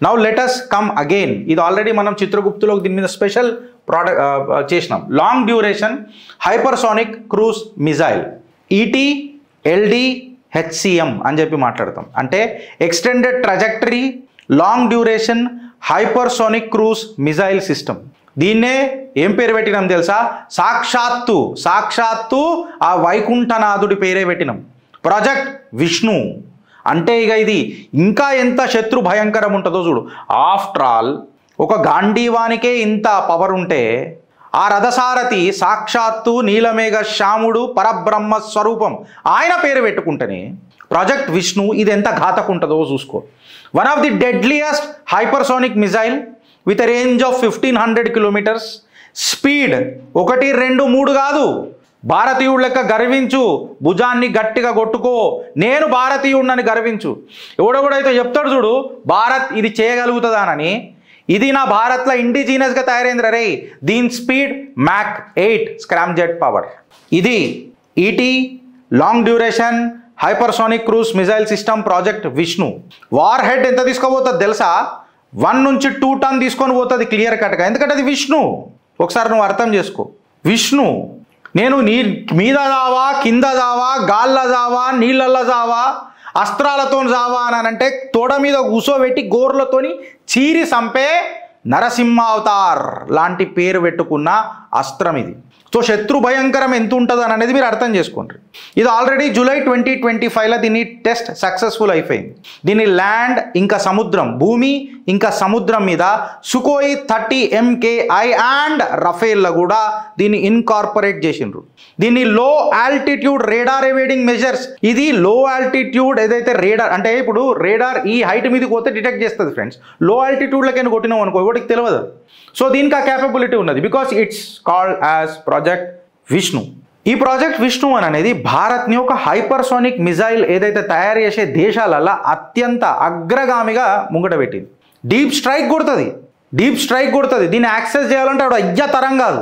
Now let us come again. ఇది already మనం చిత్రగుప్తులో దీని మీద స్పెషల్ ప్రోడక్ట్ చేసినాం. Long duration hypersonic cruise missile, ETLDHCM అని చెప్పి మాట్లాడతాం. అంటే extended trajectory long duration hypersonic cruise missile system. దీన్నే ఏం పేరు పెట్టినాం తెలుసా? సాక్షాత్తు ఆ వైకుంఠనాథుడి పేరే పెట్టినాం, ప్రాజెక్ట్ విష్ణు. అంటే ఇక ఇది ఇంకా ఎంత శత్రు భయంకరం ఉంటుందో చూడు. ఆఫ్టర్ ఆల్ ఒక గాంధీవానికే ఇంత పవర్ ఉంటే ఆ రథసారథి సాక్షాత్తు నీలమేఘ శ్యాముడు పరబ్రహ్మ స్వరూపం, ఆయన పేరు పెట్టుకుంటేనే ప్రాజెక్ట్ విష్ణు. ఇది ఎంత ఘాతకుంటుందో చూసుకో. One of the deadliest hypersonic missile with a range of 1500 kilometres, speed 1, 2, 3 కాదు. భారతీయుడు లెక్క గర్వించు, భుజాన్ని గట్టిగా కొట్టుకో, నేను భారతీయుడినని గర్వించు. ఎవడెవడైతే చెప్తాడు చూడు భారత్ ఇది చేయగలుగుతుందానని, ఇది నా భారత్లో ఇండిజినస్గా తయారైంది రే. దీని speed Mach 8 scramjet power. ఇది ET long duration hypersonic cruise missile system project Vishnu. Warhead ఎంత తీసుకోబోతుంది తెలుసా? 1 నుంచి 2 టన్ తీసుకొని పోతుంది క్లియర్ కట్గా. ఎందుకంటే అది విష్ణు. ఒకసారి నువ్వు అర్థం చేసుకో. విష్ణు నేను మీద జావా, కింద జావా, గాళ్ళ జావా, నీళ్ళల్లో జావా, అస్త్రాలతో జావా అని అంటే తోడ మీద కూసోబెట్టి గోర్లతోని చీరి సంపే నరసింహ అవతార్ లాంటి పేరు పెట్టుకున్న అస్త్రం ఇది. సో శత్రు భయంకరం ఎంత ఉంటుంది అని అనేది మీరు అర్థం చేసుకోండి. ఇది ఆల్రెడీ జూలై 2025లో దీని టెస్ట్ సక్సెస్ఫుల్ అయిపోయింది. దీని ల్యాండ్ ఇంకా సముద్రం, భూమి ఇంకా సముద్రం మీద సుకోయి 30 MKI అండ్ రఫేల్లో కూడా దీన్ని ఇన్కార్పొరేట్ చేసిండ్రు. దీన్ని లో ఆల్టిట్యూడ్ రేడార్ ఎవేడింగ్ మెజర్స్. ఇది లో ఆల్టిట్యూడ్ ఏదైతే రేడార్ అంటే ఇప్పుడు రేడార్ ఈ హైట్ మీదకి పోతే డిటెక్ట్ చేస్తుంది ఫ్రెండ్స్. లో ఆల్టిట్యూడ్లకైనా కొట్టినాం అనుకో ఎవరికి తెలియదు. సో దీనికి ఆ క్యాపబిలిటీ ఉన్నది because it's called as project Vishnu. ఈ ప్రాజెక్ట్ విష్ణు అనేది భారత్ని ఒక హైపర్సోనిక్ మిజైల్ ఏదైతే తయారు చేసే దేశాలలో అత్యంత అగ్రగామిగా ముంగట పెట్టింది. డీప్ స్ట్రైక్ కొడుతుంది. దీన్ని యాక్సెస్ చేయాలంటే అప్పుడు అయ్య తరం కాదు.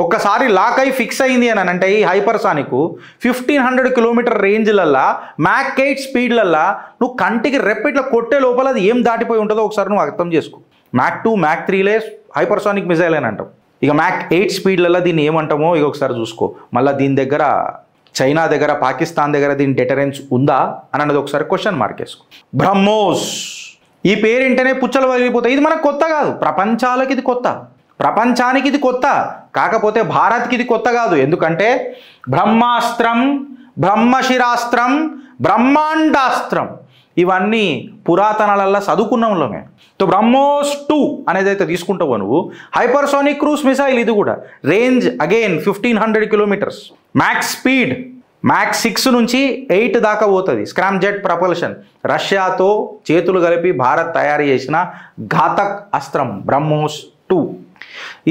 ఒక్కసారి లాక్ అయి ఫిక్స్ అయింది అని అంటే ఈ హైపర్సానిక్ 1500 కిలోమీటర్ రేంజ్లల్లా మ్యాక్ 8 స్పీడ్లల్లా నువ్వు కంటికి రెప్పిట్లా కొట్టే లోపల అది ఏం దాటిపోయి ఉంటుందో ఒకసారి నువ్వు అర్థం చేసుకో. మ్యాక్ 2 మ్యాక్ 3లే హైపర్సోనిక్ మిజైల్ అని అంటాం. ఇక మ్యాక్ 8 స్పీడ్లలో దీన్ని ఏమంటామో ఇక ఒకసారి చూసుకో. మళ్ళీ దీని దగ్గర చైనా దగ్గర పాకిస్తాన్ దగ్గర దీని డెటరెన్స్ ఉందా అని అన్నది ఒకసారి క్వశ్చన్ మార్క్ వేసుకో. బ్రహ్మోస్ ఈ పేరింటనే పుచ్చలు వదిలిపోతాయి. ఇది మనకు కొత్త కాదు, ప్రపంచానికి ఇది కొత్త, ప్రపంచానికి ఇది కొత్త. కాకపోతే భారత్కి ఇది కొత్త కాదు. ఎందుకంటే బ్రహ్మాస్త్రం, బ్రహ్మశిరాస్త్రం, బ్రహ్మాండాస్త్రం ఇవన్నీ పురాతనాలల్లో చదువుకున్నాంలో మేము. సో బ్రహ్మోస్ 2 అనేది అయితే తీసుకుంటావు నువ్వు. హైపర్సోనిక్ క్రూజ్ మిసైల్ ఇది కూడా range again 1500 kilometres, max speed Mach 6 నుంచి 8 దాకా పోతుంది. స్క్రామ్ జెట్ ప్రపల్షన్, రష్యాతో చేతులు కలిపి భారత్ తయారు చేసిన ఘాతక్ అస్త్రం బ్రహ్మోస్ 2.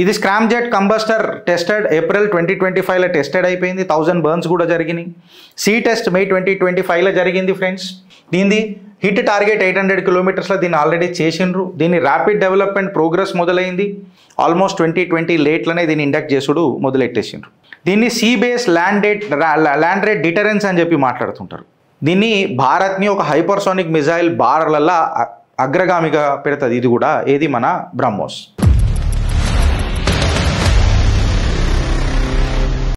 ఇది scramjet combustor tested April 2025లో టెస్టెడ్ అయిపోయింది. 1000 బర్న్స్ కూడా జరిగినాయి. సీ టెస్ట్ మే 2025లో జరిగింది ఫ్రెండ్స్. దీనిది హిట్ టార్గెట్ 800 కిలోమీటర్స్లో దీన్ని ఆల్రెడీ చేసిండ్రు. దీన్ని ర్యాపిడ్ డెవలప్మెంట్ ప్రోగ్రెస్ మొదలైంది. ఆల్మోస్ట్ 2020 లేట్లోనే దీన్ని ఇండక్ట్ చేసుడు మొదలెట్టేసిండ్రు. దీన్ని sea base land rate deterrence అని చెప్పి మాట్లాడుతుంటారు. దీన్ని భారత్ని ఒక హైపర్సోనిక్ మిజైల్ బార్లల్లో అగ్రగామిగా పెడుతుంది. ఇది కూడా ఏది మన బ్రహ్మోస్.